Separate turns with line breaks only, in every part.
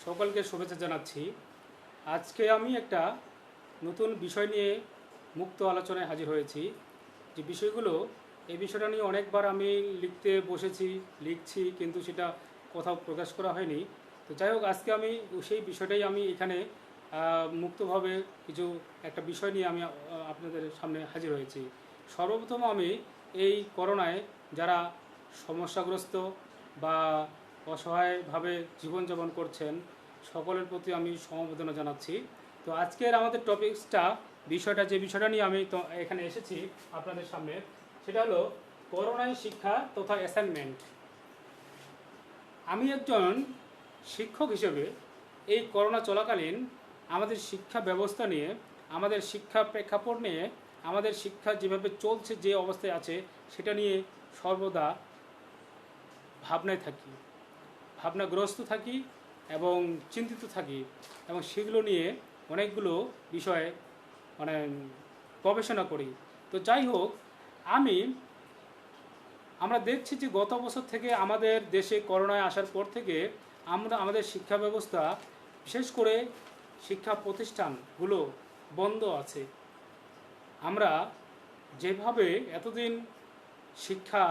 সকলকে শুভেচ্ছা জানাচ্ছি। আজকে আমি একটা নতুন বিষয় নিয়ে মুক্ত আলোচনায় হাজির হয়েছি। যে বিষয়গুলো, এই বিষয়টা নিয়ে অনেকবার আমি লিখতে বসেছি, লিখছি, কিন্তু সেটা কোথাও প্রকাশ করা হয়নি। তো যাই হোক, আজকে আমি সেই বিষয়টাই আমি এখানে মুক্তভাবে কিছু একটা বিষয় নিয়ে আমি আপনাদের সামনে হাজির হয়েছি। সর্বপ্রথম আমি এই করোনায় যারা সমস্যাগ্রস্ত বা অসহায়ভাবে জীবনযাপন করছেন সকলের প্রতি আমি সমবেদনা জানাচ্ছি। তো আজকের আমাদের টপিকসটা, যে বিষয়টা নিয়ে আমি তো এখানে এসেছি আপনাদের সামনে, সেটা হলো করোনায় শিক্ষা তথা অ্যাসাইনমেন্ট। আমি একজন শিক্ষক হিসেবে এই করোনা চলাকালীন আমাদের শিক্ষা ব্যবস্থা নিয়ে, আমাদের শিক্ষা প্রেক্ষাপট নিয়ে, আমাদের শিক্ষা যেভাবে চলছে, যে অবস্থায় আছে, সেটা নিয়ে সর্বদা ভাবনায় থাকি, ভাবনাগ্রস্ত থাকি এবং চিন্তিত থাকি, এবং সেগুলো নিয়ে অনেকগুলো বিষয়ে মানে গবেষণা করি। তো যাই হোক, আমরা দেখছি যে গত বছর থেকে আমাদের দেশে করোনায় আসার পর থেকে আমাদের শিক্ষা ব্যবস্থা, বিশেষ করে শিক্ষা প্রতিষ্ঠানগুলো বন্ধ আছে। আমরা যেভাবে এতদিন শিক্ষা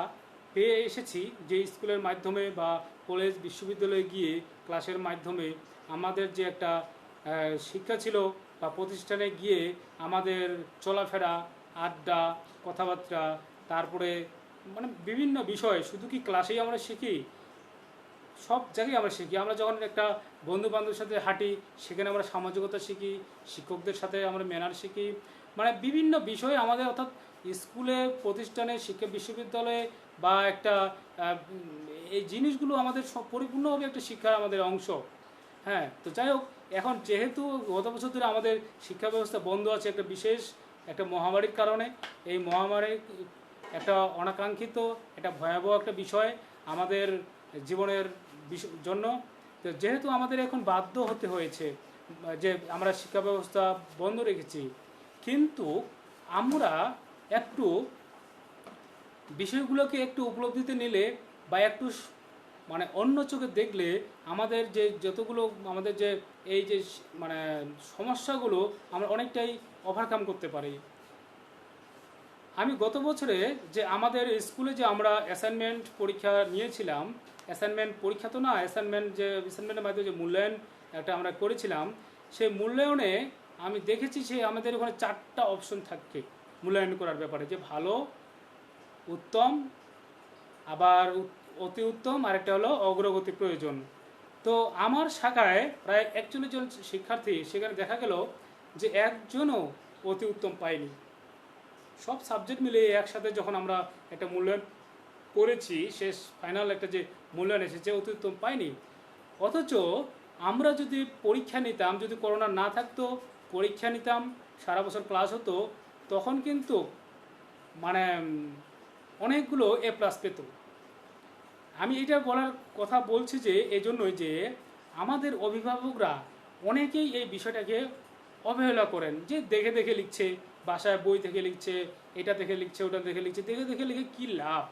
পেয়ে এসেছি, যে স্কুলের মাধ্যমে বা কলেজ বিশ্ববিদ্যালয়ে গিয়ে ক্লাসের মাধ্যমে আমাদের যে একটা শিক্ষা ছিল, বা প্রতিষ্ঠানে গিয়ে আমাদের চলাফেরা, আড্ডা, কথাবার্তা, তারপরে মানে বিভিন্ন বিষয়, শুধু কি ক্লাসেই আমরা শিখি? সব জায়গায় আমরা শিখি। আমরা যখন একটা বন্ধু বান্ধবের সাথে হাঁটি, সেখানে আমরা সামাজিকতা শিখি, শিক্ষকদের সাথে আমরা ম্যানার শিখি, মানে বিভিন্ন বিষয়ে আমাদের, অর্থাৎ স্কুলে, প্রতিষ্ঠানে, শিক্ষা বিশ্ববিদ্যালয়ে বা একটা এই জিনিসগুলো আমাদের সব পরিপূর্ণভাবে একটা শিক্ষার আমাদের অংশ। হ্যাঁ, তো যাই হোক, এখন যেহেতু গত বছর ধরে আমাদের শিক্ষা ব্যবস্থা বন্ধ আছে একটা বিশেষ একটা মহামারীর কারণে, এই মহামারী একটা অনাকাঙ্ক্ষিত, একটা ভয়াবহ একটা বিষয় আমাদের জীবনের জন্য। তো যেহেতু আমাদের এখন বাধ্য হতে হয়েছে যে আমরা শিক্ষা ব্যবস্থা বন্ধ রেখেছি, কিন্তু আমরা একটু বিষয়গুলোকে একটু উপলব্ধিতে নিলে বা একটু মানে অন্য চোখে দেখলে আমাদের যে যতগুলো আমাদের যে এই যে মানে সমস্যাগুলো আমরা অনেকটাই ওভারকাম করতে পারি। আমি গত বছরে যে আমাদের স্কুলে যে আমরা অ্যাসাইনমেন্ট পরীক্ষা নিয়েছিলাম, অ্যাসাইনমেন্ট পরীক্ষা তো না, অ্যাসাইনমেন্টের মাধ্যমে যে মূল্যায়ন একটা আমরা করেছিলাম, সেই মূল্যায়নে আমি দেখেছি যে আমাদের ওখানে 4টা অপশন থাকে মূল্যায়ন করার ব্যাপারে, যে ভালো, উত্তম, আবার অতি উত্তম, আরেকটা হলো অগ্রগতি প্রয়োজন। তো আমার শাখায় প্রায় 41 জন শিক্ষার্থী, সেখানে দেখা গেল যে একজনও অতি উত্তম পায়নি। সব সাবজেক্ট মিলিয়ে একসাথে যখন আমরা একটা মূল্যায়ন করেছি, শেষ ফাইনাল একটা যে মূল্যায়ন এসেছে, অতি উত্তম পাইনি। অথচ আমরা যদি পরীক্ষা নিতাম, যদি করোনা না থাকতো, পরীক্ষা নিতাম, সারা বছর ক্লাস হতো, তখন কিন্তু মানে অনেকগুলো A+ পেত। আমি এটা বলার কথা বলছি যে এই জন্যই যে আমাদের অভিভাবকরা অনেকেই এই বিষয়টাকে অবহেলা করেন, যে দেখে দেখে লিখছে, বাসায় বই থেকে লিখছে, এটা দেখে লিখছে, ওটা দেখে লিখছে, দেখে দেখে লিখে কী লাভ?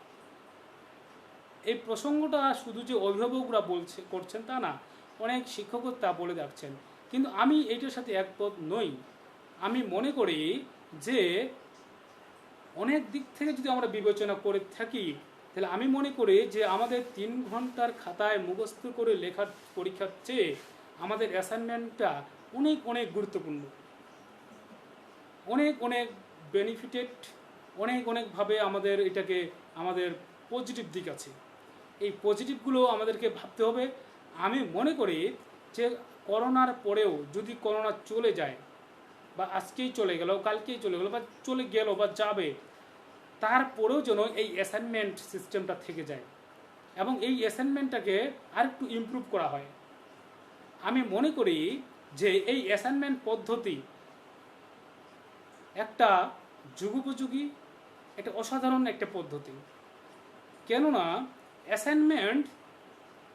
এই প্রসঙ্গটা শুধু যে অভিভাবকরা করছেন তা না, অনেক শিক্ষকও তা বলে যাচ্ছেন, কিন্তু আমি এইটার সাথে একমত নই। আমি মনে করি যে অনেক দিক থেকে যদি আমরা বিবেচনা করে থাকি, তাহলে আমি মনে করি যে আমাদের 3 ঘন্টার খাতায় মুখস্থ করে লেখার পরীক্ষার চেয়ে আমাদের অ্যাসাইনমেন্টটা অনেক অনেক গুরুত্বপূর্ণ, অনেক অনেক বেনিফিটেড, অনেক অনেকভাবে আমাদের এটাকে, আমাদের পজিটিভ দিক আছে, এই পজিটিভগুলো আমাদেরকে ভাবতে হবে। আমি মনে করি যে করোনার পরেও যদি করোনা চলে যায়, বা আজকেই চলে গেল, কালকেই চলে গেল, বা চলে গেল বা যাবে, তারপরেও যেন এই অ্যাসাইনমেন্ট সিস্টেমটা থেকে যায় এবং এই অ্যাসাইনমেন্টটাকে আরেকটু ইমপ্রুভ করা হয়। আমি মনে করি যে এই অ্যাসাইনমেন্ট পদ্ধতি একটা যুগোপযোগী, একটা অসাধারণ একটা পদ্ধতি। কেননা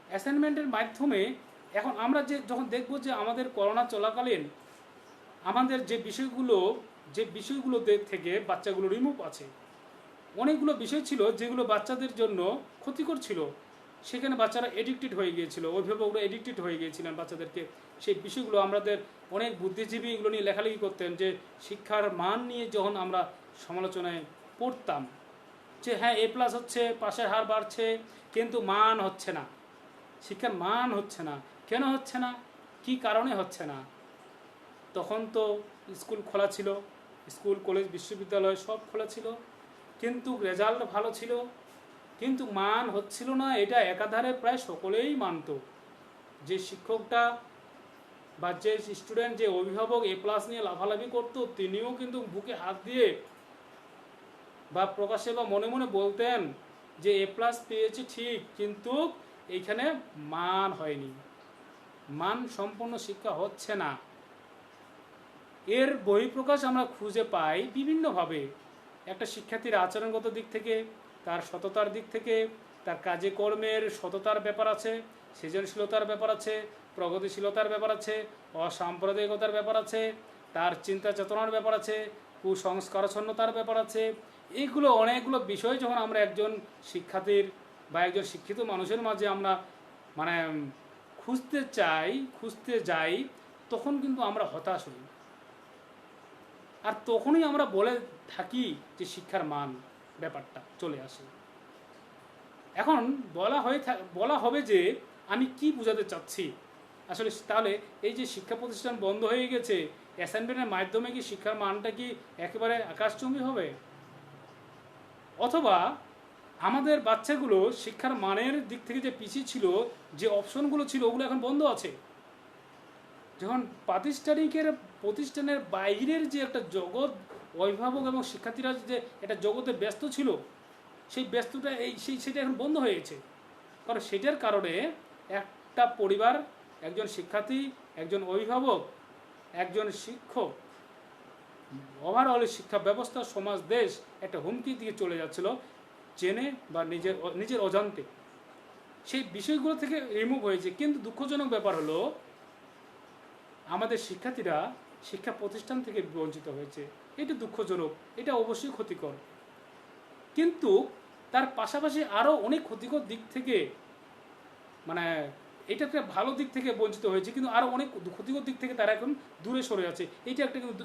অ্যাসাইনমেন্টের মাধ্যমে এখন আমরা যখন দেখব যে আমাদের করোনা চলাকালীন আমাদের যে বিষয়গুলো থেকে বাচ্চাগুলো রিমুভ আছে, অনেকগুলো বিষয় ছিল যেগুলো বাচ্চাদের জন্য ক্ষতিকর ছিল, সেখানে বাচ্চারা এডিক্টেড হয়ে গিয়েছিল, অভিভাবকরা এডিক্টেড হয়ে গিয়েছিলেন বাচ্চাদেরকে সেই বিষয়গুলো। আমাদের অনেক বুদ্ধিজীবী এগুলো নিয়ে লেখালেখি করতেন যে শিক্ষার মান নিয়ে যখন আমরা সমালোচনায় পড়তাম যে হ্যাঁ A+ হচ্ছে, পাশের হার বাড়ছে, কিন্তু মান হচ্ছে না, শিক্ষার মান হচ্ছে না। কেন হচ্ছে না, কি কারণে হচ্ছে না? তখন তো স্কুল খোলা ছিল, স্কুল কলেজ বিশ্ববিদ্যালয় সব খোলা ছিল, কিন্তু রেজাল্ট ভালো ছিল, কিন্তু মান হচ্ছিল না। এটা একাধারে প্রায় সকলেই মানত। যে শিক্ষকটা বা যে স্টুডেন্ট, যে অভিভাবক A+ নিয়ে লাফালাফি করতো, তিনিও কিন্তু বুকে হাত দিয়ে বা প্রকাশ্যে বা মনে মনে বলতেন যে A+ পেয়েছি ঠিক, কিন্তু এইখানে মান হয়নি, মান সম্পন্ন শিক্ষা হচ্ছে না। এর বহিঃপ্রকাশ আমরা খুঁজে পাই বিভিন্নভাবে। একটা শিক্ষার্থীর আচরণগত দিক থেকে, তার সততার দিক থেকে, তার কাজে কর্মের সততার ব্যাপার আছে, সৃজনশীলতার ব্যাপার আছে, প্রগতিশীলতার ব্যাপার আছে, অসাম্প্রদায়িকতার ব্যাপার আছে, তার চিন্তা চেতনার ব্যাপার আছে, কুসংস্কারাচ্ছন্নতার ব্যাপার আছে। এইগুলো অনেকগুলো বিষয় যখন আমরা একজন শিক্ষার্থীর বা একজন শিক্ষিত মানুষের মাঝে আমরা মানে খুঁজতে যাই, তখন কিন্তু আমরা হতাশ হই। আর তখনই আমরা বলে থাকি যে শিক্ষার মান ব্যাপারটা চলে আসে। এখন বলা হবে যে আমি কি বোঝাতে চাচ্ছি আসলে। তাহলে এই যে শিক্ষা প্রতিষ্ঠান বন্ধ হয়ে গেছে, অ্যাসাইনমেন্টের মাধ্যমে কি শিক্ষার মানটা কি একেবারে আকাশচুম্বী হবে? অথবা আমাদের বাচ্চাগুলো শিক্ষার মানের দিক থেকে যে পিছিয়ে ছিল, যে অপশনগুলো ছিল ওগুলো এখন বন্ধ আছে। যখন প্রতিষ্ঠানের বাইরের যে একটা জগৎ, অভিভাবক এবং শিক্ষার্থীরা যে একটা জগতে ব্যস্ত ছিল, সেই ব্যস্ততা সেটা এখন বন্ধ হয়ে গেছে। কারণ সেটার কারণে একটা পরিবার, একজন শিক্ষার্থী, একজন অভিভাবক, একজন শিক্ষক, ওভারঅল শিক্ষা ব্যবস্থা, সমাজ, দেশ একটা হুমকির দিকে চলে যাচ্ছিল, জেনে বা নিজের অজান্তে। সেই বিষয়গুলো থেকে রিমুভ হয়েছে। কিন্তু দুঃখজনক ব্যাপার হলো আমাদের শিক্ষার্থীরা শিক্ষা প্রতিষ্ঠান থেকে বঞ্চিত হয়েছে। এটা দুঃখজনক, এটা অবশ্যই ক্ষতিকর। কিন্তু তার পাশাপাশি আরও অনেক ক্ষতিকর দিক থেকে, মানে এটা একটা ভালো দিক থেকে বঞ্চিত হয়েছে, কিন্তু আরও অনেক ক্ষতিকর দিক থেকে তারা এখন দূরে সরে আছে। এটা একটা কিন্তু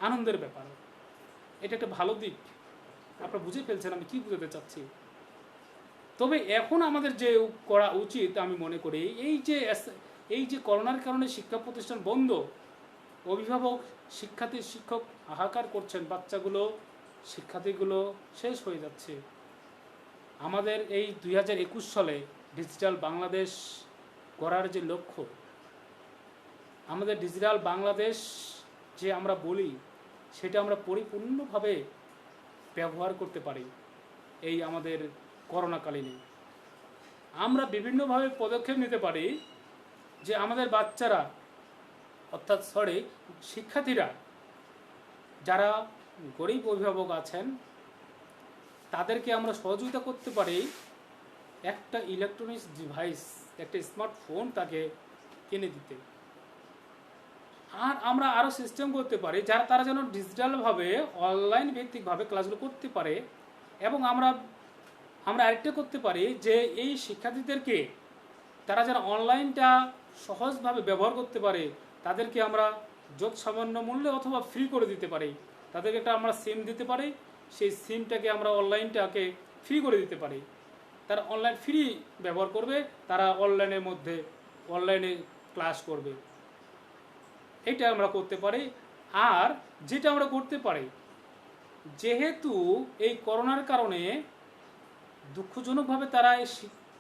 আনন্দের ব্যাপার, এটা একটা ভালো দিক। আপনারা বুঝে ফেলছেন আমি কি বুঝাতে চাচ্ছি। তবে এখন আমাদের যে করা উচিত আমি মনে করি, এই যে করোনার কারণে শিক্ষা প্রতিষ্ঠান বন্ধ, অভিভাবক, শিক্ষক হাহাকার করছেন, বাচ্চাগুলো, শিক্ষার্থীগুলো শেষ হয়ে যাচ্ছে। আমাদের এই 2021 সালে ডিজিটাল বাংলাদেশ গড়ার যে লক্ষ্য, আমাদের ডিজিটাল বাংলাদেশ যে আমরা বলি, সেটা আমরা পরিপূর্ণভাবে ব্যবহার করতে পারি এই আমাদের করোনাকালীনে। আমরা বিভিন্নভাবে পদক্ষেপ নিতে পারি যে আমাদের বাচ্চারা, অর্থাৎ শিক্ষার্থীরা যারা গরিব অভিভাবক আছেন, তাদেরকে আমরা সহযোগিতা করতে পারি একটা ইলেকট্রনিক্স ডিভাইস, একটা স্মার্টফোন তাকে কিনে দিতে। আর আমরা আরও সিস্টেম করতে পারি তারা যেন ডিজিটালভাবে, অনলাইন ভিত্তিকভাবে ক্লাসগুলো করতে পারে। এবং আমরা আরেকটা করতে পারি যে এই শিক্ষার্থীদেরকে তারা যারা অনলাইনটা সহজভাবে ব্যবহার করতে পারে, তাদেরকে আমরা সামান্য মূল্যে অথবা ফ্রি করে দিতে পারি। তাদেরকে একটা আমরা সিম দিতে পারি, সেই সিমটাকে আমরা অনলাইনটাকে ফ্রি করে দিতে পারি। তারা অনলাইন ফ্রি ব্যবহার করবে, তারা অনলাইনে ক্লাস করবে। এটা আমরা করতে পারি। আর যেটা আমরা করতে পারি, যেহেতু এই করোনার কারণে দুঃখজনকভাবে তারা এই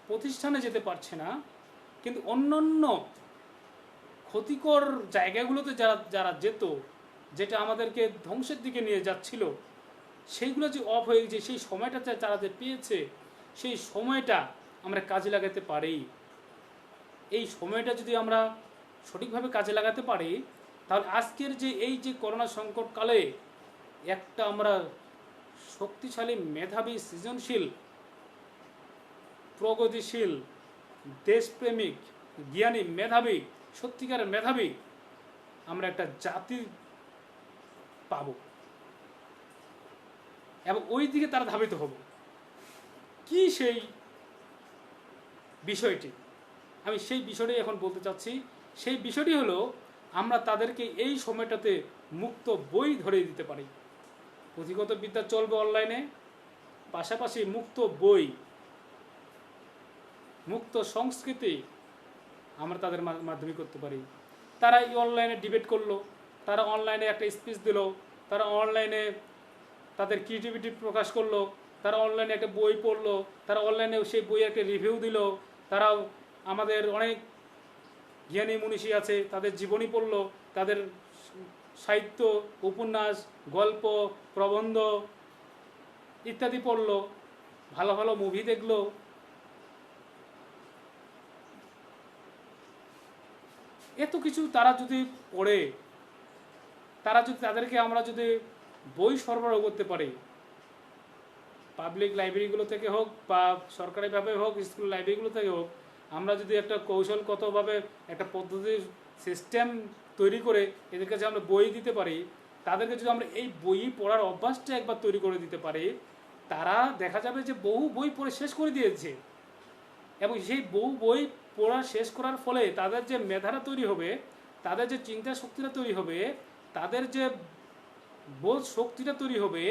প্রতিষ্ঠানে যেতে পারছে না, কিন্তু অন্যান্য ক্ষতিকর জায়গাগুলোতে যারা যেত, যেটা আমাদেরকে ধ্বংসের দিকে নিয়ে যাচ্ছিল, সেইগুলো যে অফ হয়ে গেছে, সেই সময়টা যারা যে পেয়েছে, সেই সময়টা আমরা কাজে লাগাতে পারি। এই সময়টা যদি আমরা সঠিকভাবে কাজে লাগাতে পারি, তাহলে আজকের এই যে করোনা সংকটকালে একটা আমরা শক্তিশালী, মেধাবী, সৃজনশীল, প্রগতিশীল, দেশপ্রেমিক, জ্ঞানী, মেধাবী, সত্যিকারের মেধাবী আমরা একটা জাতি পাব, এবং ওই দিকে তারা ধাবিত হবে। কি সেই বিষয়টি, আমি সেই বিষয়টি এখন বলতে চাচ্ছি। সেই বিষয়টি হলো, আমরা তাদেরকে এই সময়টাতে মুক্ত বই ধরিয়ে দিতে পারি। পুঁথিগত বিদ্যা চলবে অনলাইনে, পাশাপাশি মুক্ত বই, মুক্ত সংস্কৃতি আমরা তাদের মাধ্যমে করতে পারি। তারা এই অনলাইনে ডিবেট করলো, তারা অনলাইনে একটা স্পিচ দিল, তারা অনলাইনে তাদের ক্রিয়েটিভিটি প্রকাশ করলো, তারা অনলাইনে একটা বই পড়লো, তারা অনলাইনে সেই বইয়ের একটা রিভিউ দিল, তারা আমাদের অনেক জ্ঞানী মনীষী আছে তাদের জীবনী পড়লো, তাদের সাহিত্য, উপন্যাস, গল্প, প্রবন্ধ ইত্যাদি পড়লো, ভালো ভালো মুভি দেখলো। এত কিছু তারা যদি পড়ে, তাদেরকে আমরা যদি বই সরবরাহ করতে পারি, পাবলিক লাইব্রেরিগুলো থেকে হোক বা সরকারিভাবে হোক, স্কুল লাইব্রেরিগুলো থেকে হোক, আমরা যদি একটা কৌশলগতভাবে একটা পদ্ধতি সিস্টেম তৈরি করে এদের কাছে আমরা বই দিতে পারি, তাদেরকে যদি আমরা এই বই পড়ার অভ্যাসটা একবার তৈরি করে দিতে পারি, তারা দেখা যাবে যে বহু বই পড়ে শেষ করে দিয়েছে। এবং সেই বহু বই পড়া শেষ করার ফলে তাদের যে মেধাটা তৈরি হবে, তাদের যে চিন্তা শক্তিটা তৈরি হবে, তাদের যে বোধ শক্তিটা তৈরি হবে,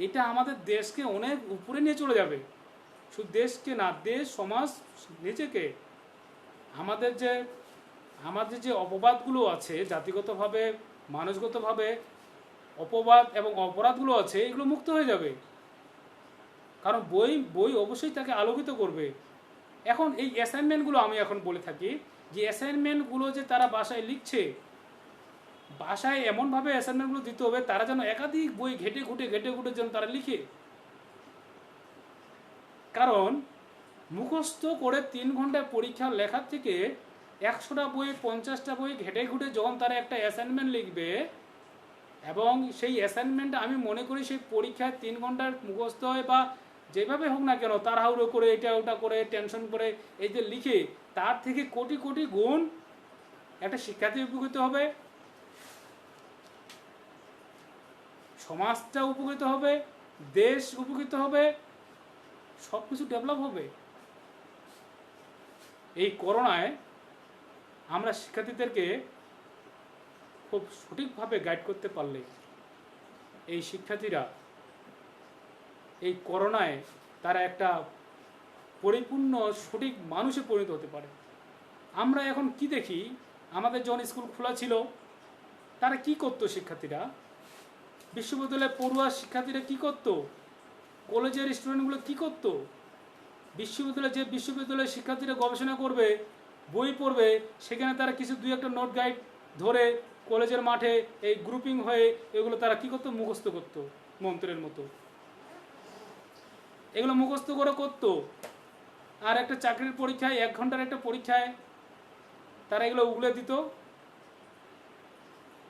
এটা আমাদের দেশকে অনেক উপরে নিয়ে চলে যাবে। শুধু দেশকে না, দেশ, সমাজ, নিজেকে। আমাদের যে অপবাদগুলো আছে, জাতিগতভাবে, মানুষগতভাবে অপবাদ এবং অপরাধগুলো আছে, এগুলো মুক্ত হয়ে যাবে। কারণ বই অবশ্যই তাকে আলোকিত করবে। এখন এই অ্যাসাইনমেন্টগুলো আমি এখন বলে থাকি যে অ্যাসাইনমেন্টগুলো যে তারা বাসায় লিখছে, বাসায় এমনভাবে অ্যাসাইনমেন্টগুলো দিতে হবে তারা যেন একাধিক বই ঘেটে ঘুটে যেন তারা লিখে। কারণ মুখস্থ করে 3 ঘন্টায় পরীক্ষা লেখার থেকে 100টা বই, 50টা বই ঘেটে ঘুটে যখন তারা একটা অ্যাসাইনমেন্ট লিখবে, এবং সেই অ্যাসাইনমেন্ট আমি মনে করি সেই পরীক্ষায় 3 ঘন্টার মুখস্থ হয় বা যেভাবে হোক না কেন, তাড়াহুড়ো করে এটা ওটা করে টেনশন করে এই যে লিখে, তার থেকে কোটি কোটি গুণ একটা শিক্ষার্থী উপকৃত হবে, সমাজটা উপকৃত হবে, দেশ উপকৃত হবে, সব কিছু ডেভেলপ হবে। এই করোনায় আমরা শিক্ষার্থীদেরকে খুব সঠিকভাবে গাইড করতে পারলে এই শিক্ষার্থীরা এই করোনায় তারা একটা পরিপূর্ণ সঠিক মানুষে পরিণত হতে পারে। আমরা এখন কি দেখি, আমাদের যখন স্কুল খোলা ছিল তারা কি করতো শিক্ষার্থীরা, বিশ্ববিদ্যালয়ে পড়ুয়া শিক্ষার্থীরা কি করতো, কলেজের স্টুডেন্টগুলো কি করতো, বিশ্ববিদ্যালয়ের শিক্ষার্থীরা গবেষণা করবে, বই পড়বে, সেখানে তারা কিছু 2-1টা নোট গাইড ধরে কলেজের মাঠে এই গ্রুপিং হয়ে এগুলো তারা কি করতো, মুখস্থ করতো মন্ত্রের মতো। এগুলো মুখস্থ করে করতো। আর একটা চাকরির পরীক্ষায় 1 ঘন্টার একটা পরীক্ষায় তারা এগুলো উগলে দিত।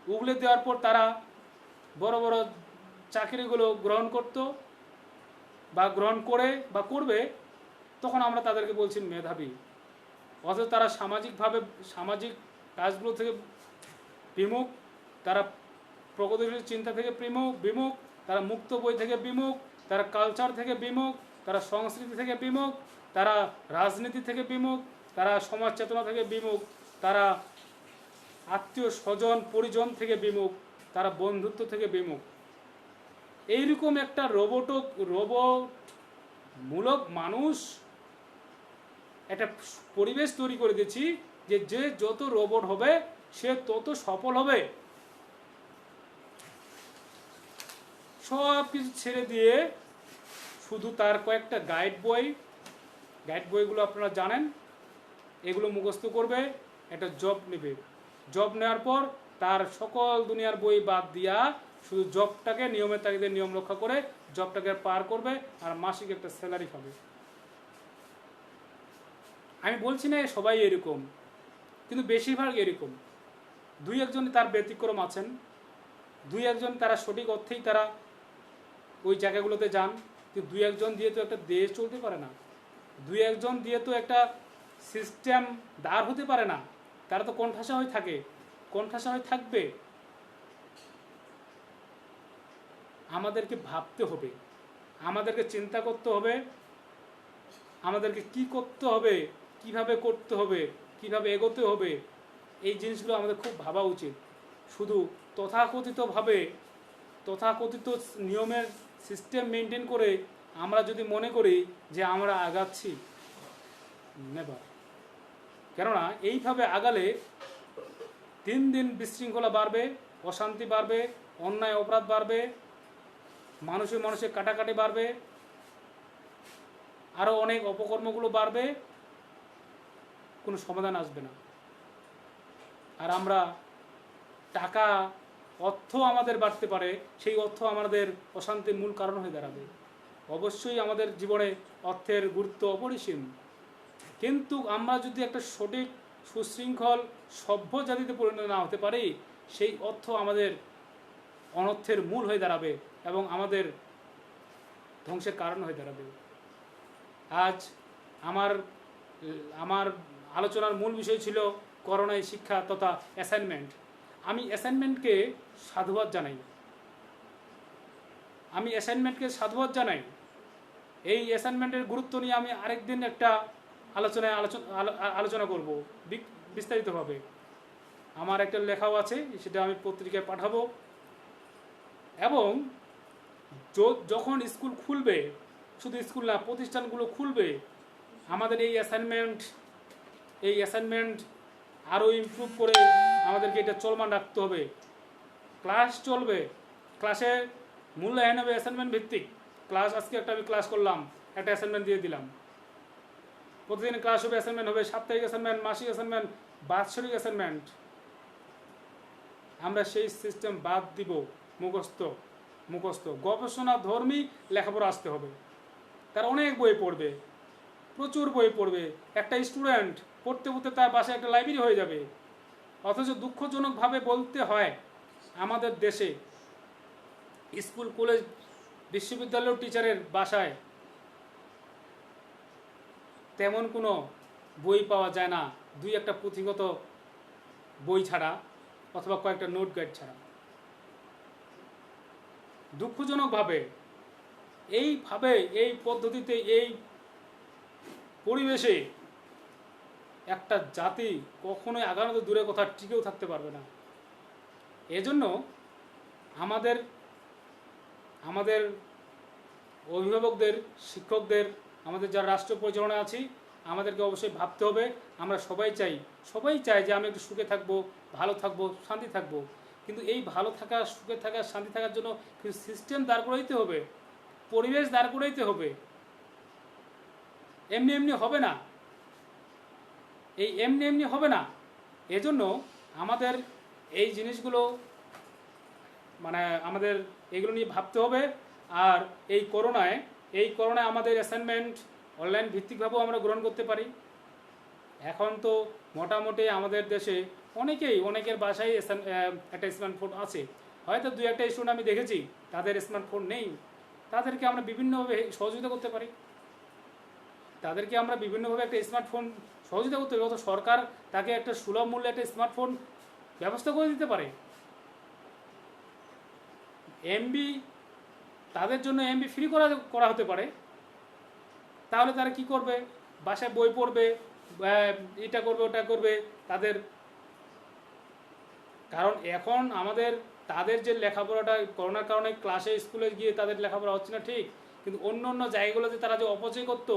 উগলে দেওয়ার পর তারা বড় বড় চাকরিগুলো গ্রহণ করত বা গ্রহণ করে বা করবে, তখন আমরা তাদেরকে বলছি মেধাবী। অথচ তারা সামাজিক কাজগুলো থেকে বিমুখ, তারা প্রগতিশীল চিন্তা থেকে বিমুখ, তারা মুক্ত বই থেকে বিমুখ, তারা কালচার থেকে বিমুখ, তারা সংস্কৃতি থেকে বিমুখ, তারা রাজনীতি থেকে বিমুখ, তারা সমাজ চেতনা থেকে বিমুখ, তারা আত্মীয় স্বজন পরিজন থেকে বিমুখ, তারা বন্ধুত্ব থেকে বিমুখ। এইরকম একটা রোবটমূলক মানুষ একটা পরিবেশ তৈরি করে দিচ্ছি যে যত রোবট হবে সে তত সফল হবে। সব কিছু ছেড়ে দিয়ে শুধু তার কয়েকটা গাইড বইগুলো আপনারা জানেন, এগুলো মুখস্থ করবে, একটা জব নেবে। জব নেওয়ার পর তার সকল দুনিয়ার বই বাদ দিয়া শুধু জবটাকে নিয়মের তাগিদে নিয়ম রক্ষা করে জবটাকে পার করবে আর মাসিক একটা স্যালারি পাবে। আমি বলছি না সবাই এরকম, কিন্তু বেশিরভাগ এরকম। 2-1জন তার ব্যতিক্রম আছেন, 2-1জন তারা সঠিক অর্থেই তারা ওই জায়গাগুলোতে যান, কিন্তু 2-1জন দিয়ে তো একটা দেশ চলতে পারে না, 2-1জন দিয়ে তো একটা সিস্টেম দাঁড় হতে পারে না। তারা তো কোণঠাসা হয়ে থাকবে। আমাদেরকে ভাবতে হবে, আমাদেরকে চিন্তা করতে হবে, আমাদেরকে কি করতে হবে কিভাবে করতে হবে, কিভাবে এগোতে হবে, এই জিনিসগুলো আমাদের খুব ভাবা উচিত। শুধু তথাকথিত নিয়মের সিস্টেম মেনটেন করে আমরা যদি মনে করি যে আমরা আগাচ্ছি, নেভার। কেননা এইভাবে আগালে দিন দিন বিশৃঙ্খলা বাড়বে, অশান্তি বাড়বে, অন্যায় অপরাধ বাড়বে, মানুষে কাটাকাটি বাড়বে, আরও অনেক অপকর্মগুলো বাড়বে, কোনো সমাধান আসবে না। আর আমরা টাকা, অর্থ আমাদের বাড়তে পারে, সেই অর্থ আমাদের অশান্তির মূল কারণ হয়ে দাঁড়াবে। অবশ্যই আমাদের জীবনে অর্থের গুরুত্ব অপরিসীম, কিন্তু আমরা যদি একটা সঠিক সুশৃঙ্খল সভ্য জাতিতে পরিণত না হতে পারি, সেই অর্থ আমাদের অনর্থের মূল হয়ে দাঁড়াবে এবং আমাদের ধ্বংসের কারণ হয়ে দাঁড়াবে। আজ আমার আলোচনার মূল বিষয় ছিল করোনায় শিক্ষা তথা অ্যাসাইনমেন্ট। আমি অ্যাসাইনমেন্টকে সাধুবাদ জানাই। এই অ্যাসাইনমেন্টের গুরুত্ব নিয়ে আমি আরেকদিন একটা আলোচনা করব বিস্তারিতভাবে। আমার একটা লেখাও আছে, সেটা আমি পত্রিকায় পাঠাবো। এবং যখন স্কুল খুলবে, শুধু স্কুল না, প্রতিষ্ঠানগুলো খুলবে, আমাদের এই অ্যাসাইনমেন্ট আরও ইমপ্রুভ করে আমাদেরকে এটা চলমান রাখতে হবে। ক্লাস চলবে, ক্লাসে মূল্যায়ন হবে অ্যাসাইনমেন্ট ভিত্তিক। আজকে আমি ক্লাস করলাম, একটা অ্যাসাইনমেন্ট দিয়ে দিলাম। প্রতিদিন ক্লাস হবে, অ্যাসাইনমেন্ট হবে, সাপ্তাহিক অ্যাসাইনমেন্ট, মাসিক অ্যাসাইনমেন্ট, বাৎসরিক অ্যাসাইনমেন্ট। আমরা সেই সিস্টেম বাদ দিব। মুখস্থ গবেষণা ধর্মী লেখাপড়া আসতে হবে। তার অনেক বই পড়বে, প্রচুর বই পড়বে। একটা স্টুডেন্ট পড়তে পড়তে তার বাসায় একটা লাইব্রেরি হয়ে যাবে। অথচ দুঃখজনকভাবে বলতে হয়, আমাদের দেশে স্কুল, কলেজ, বিশ্ববিদ্যালয়ের টিচারের বাসায় তেমন কোনো বই পাওয়া যায় না, দুই একটা পুঁথিগত বই ছাড়া অথবা কয়েকটা নোট গাইড ছাড়া। দুঃখজনকভাবে এই পদ্ধতিতে, এই পরিবেশে একটা জাতি কখনোই আগানো তো দূরের কথা, টিকেও থাকতে পারবে না। এজন্য আমাদের অভিভাবকদের, শিক্ষকদের, আমাদের যারা রাষ্ট্র পরিচালনা আছি, আমাদেরকে অবশ্যই ভাবতে হবে। আমরা সবাই চাই যে আমি একটু সুখে থাকবো, ভালো থাকবো, শান্তি থাকবো। কিন্তু এই ভালো থাকা, সুখে থাকা, শান্তি থাকার জন্য কিছু সিস্টেম দাঁড় করাইতে হবে, পরিবেশ দাঁড় করাইতে হবে। এমনি হবে না, এমনি হবে না। এজন্য আমাদের এই জিনিসগুলো আমাদের এগুলো নিয়ে ভাবতে হবে। আর এই করোনায় আমাদের অ্যাসাইনমেন্ট অনলাইন ভিত্তিকভাবেও আমরা গ্রহণ করতে পারি। এখন তো মোটামুটি আমাদের দেশে অনেকের বাসায় একটা স্মার্টফোন আছে। হয়তো দুই একটা স্টুডেন্ট আমি দেখেছি তাদের স্মার্টফোন নেই। তাদেরকে আমরা বিভিন্নভাবে সহযোগিতা করতে পারি। একটা স্মার্টফোন সহযোগিতা করতে হবে। অত সরকার তাকে একটা সুলভ মূল্যে একটা স্মার্টফোন ব্যবস্থা করে দিতে পারে। তাদের জন্য এমবি ফ্রি করা হতে পারে। তাহলে তারা কি করবে? বাসায় বই পড়বে, এটা করবে, ওটা করবে তাদের। কারণ এখন তাদের যে লেখাপড়াটা করোনার কারণে ক্লাসে, স্কুলে গিয়ে তাদের লেখাপড়া হচ্ছে না ঠিক, কিন্তু অন্য জায়গাগুলোতে তারা যে অপচয় করতো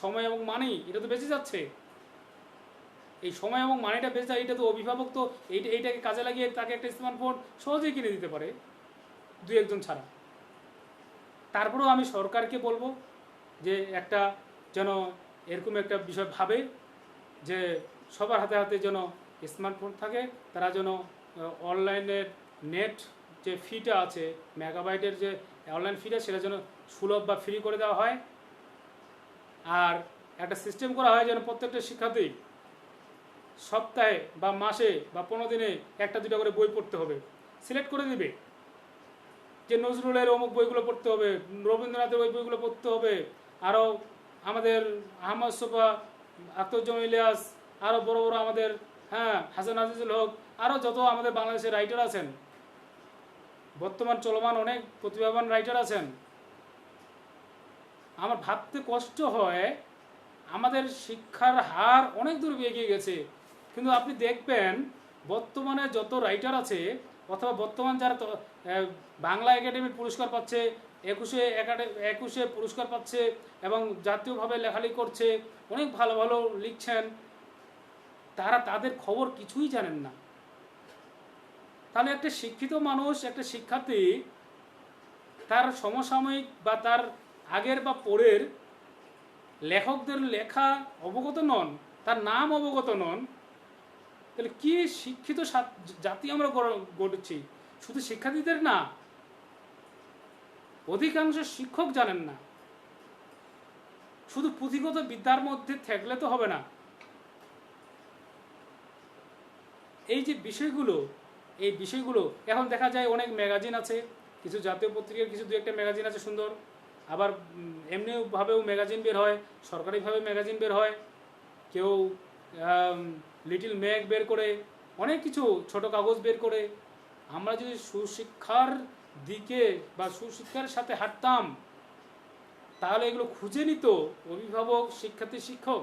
সময় এবং মানি, এটা তো বেঁচে যাচ্ছে। এই সময় এবং মানিটা বেঁচে যায়, এটা তো অভিভাবক তো এইটাকে কাজে লাগিয়ে তাকে একটা স্মার্টফোন সহজেই কিনে দিতে পারে, দুই একজন ছাড়া। তারপরেও আমি সরকারকে বলবো যে যেন এরকম একটা বিষয় ভাবে যে সবার হাতে হাতে যেন স্মার্টফোন থাকে। তারা যেন অনলাইনের নেট যে ফিটা আছে, মেগাবাইটের যে অনলাইন ফিটা, সেটা যেন সুলভ বা ফ্রি করে দেওয়া হয়। আর একটা সিস্টেম করা হয় যেন প্রত্যেকটা শিক্ষার্থী সপ্তাহে বা মাসে বা 15 দিনে একটা দুটা করে বই পড়তে হবে। সিলেক্ট করে দিবে যে নজরুলের অমুক বইগুলো পড়তে হবে, রবীন্দ্রনাথের ওই বইগুলো পড়তে হবে, আরও আমাদের আহমদ সোফা, আখতারুজ্জামান ইলিয়াস, আরও বড় বড় আমাদের হাসান আজিজুল হক, আরও যত আমাদের বাংলাদেশের রাইটার আছেন, বর্তমান চলমান অনেক প্রতিভাবান রাইটার আছেন। আমার ভাবতে কষ্ট হয় আমাদের শিক্ষার হার অনেক দূর এগিয়ে গেছে, কিন্তু আপনি দেখবেন বর্তমানে যত রাইটার আছে অথবা বর্তমান যারা বাংলা একাডেমির পুরস্কার পাচ্ছে, 21শে পুরস্কার পাচ্ছে এবং জাতীয়ভাবে লেখালেখি করছে, অনেক ভালো ভালো লিখছেন, তারা তাদের খবর কিছুই জানেন না। তাহলে একটা শিক্ষিত মানুষ, একটা শিক্ষার্থী তার সমসাময়িক বা তার আগের বা পরের লেখকদের লেখা অবগত নন, তার নাম অবগত নন, তাহলে কি শিক্ষিত জাতি আমরা গড়েছি? শুধু শিক্ষার্থীদের না, অধিকাংশ শিক্ষক জানেন না। শুধু পুঁথিগত বিদ্যার মধ্যে থাকলে তো হবে না। এই যে বিষয়গুলো, এই বিষয়গুলো এখন দেখা যায় অনেক ম্যাগাজিন আছে, কিছু জাতীয় পত্রিকার কিছু দু একটা ম্যাগাজিন আছে সুন্দর, আবার এমনিভাবেও ম্যাগাজিন বের হয়, সরকারিভাবে ম্যাগাজিন বের হয়, কেউ লিটল ম্যাগ বের করে, অনেক কিছু ছোট কাগজ বের করে। আমরা যদি সুশিক্ষার দিকে বা সুশিক্ষার সাথে হাঁটতাম, তাহলে এগুলো খুঁজে নিত অভিভাবক, শিক্ষার্থী, শিক্ষক,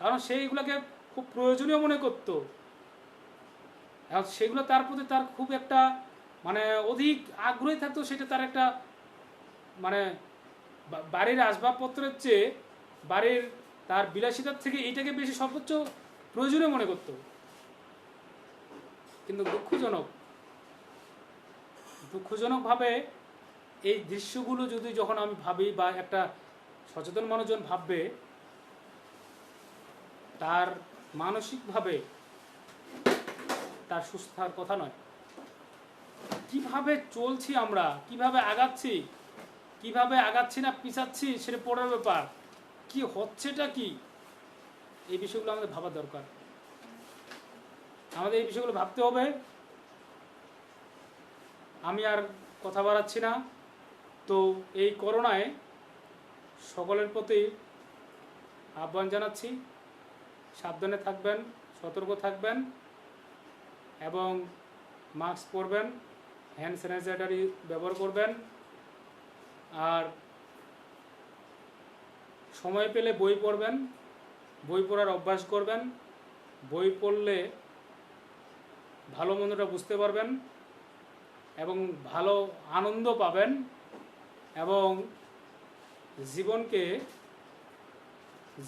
কারণ সে এগুলোকে খুব প্রয়োজনীয় মনে করত। সেগুলো তার প্রতি তার খুব একটা মানে অধিক আগ্রহী থাকতো, সেটা তার একটা মানে বাড়ির আসবাবপত্রের চেয়ে বাড়ির তার বিলাসিতার থেকে এইটাকে বেশি সর্বোচ্চ প্রয়োজনীয় মনে করত। কিন্তু দুঃখজনকভাবে এই দৃশ্যগুলো যদি যখন আমি ভাবি বা একটা সচেতন মানুষজন ভাববে, তার মানসিকভাবে তার সুস্থ থাকার কথা নয়। কিভাবে চলছি আমরা, কিভাবে আগাচ্ছি না পিছাচ্ছি, সেটা পড়ার ব্যাপার। কি হচ্ছেটা কি, এই বিষয়গুলো আমাদের ভাবার দরকার। আমাদের এই বিষয়গুলো ভাবতে হবে। আমি আর কথা বাড়াচ্ছি না। তো এই করোনায় সকলের প্রতি আহ্বান জানাচ্ছি, সাবধানে থাকবেন, সতর্ক থাকবেন এবং মাস্ক পরবেন, হ্যান্ড স্যানিটাইজার ব্যবহার করবেন, আর সময় পেলে বই পড়বেন, বই পড়ার অভ্যাস করবেন। বই পড়লে ভালো মন্দটা বুঝতে পারবেন এবং ভালো আনন্দ পাবেন এবং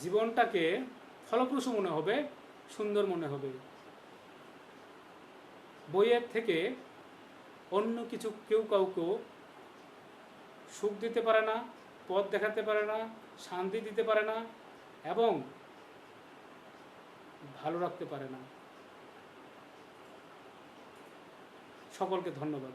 জীবনটাকে ফলপ্রসূ মনে হবে, সুন্দর মনে হবে। বইয়ের থেকে অন্য কিছু কেউ কাউকে সুখ দিতে পারে না, পথ দেখাতে পারে না, শান্তি দিতে পারে না এবং ভালো রাখতে পারে না। সকলকে ধন্যবাদ।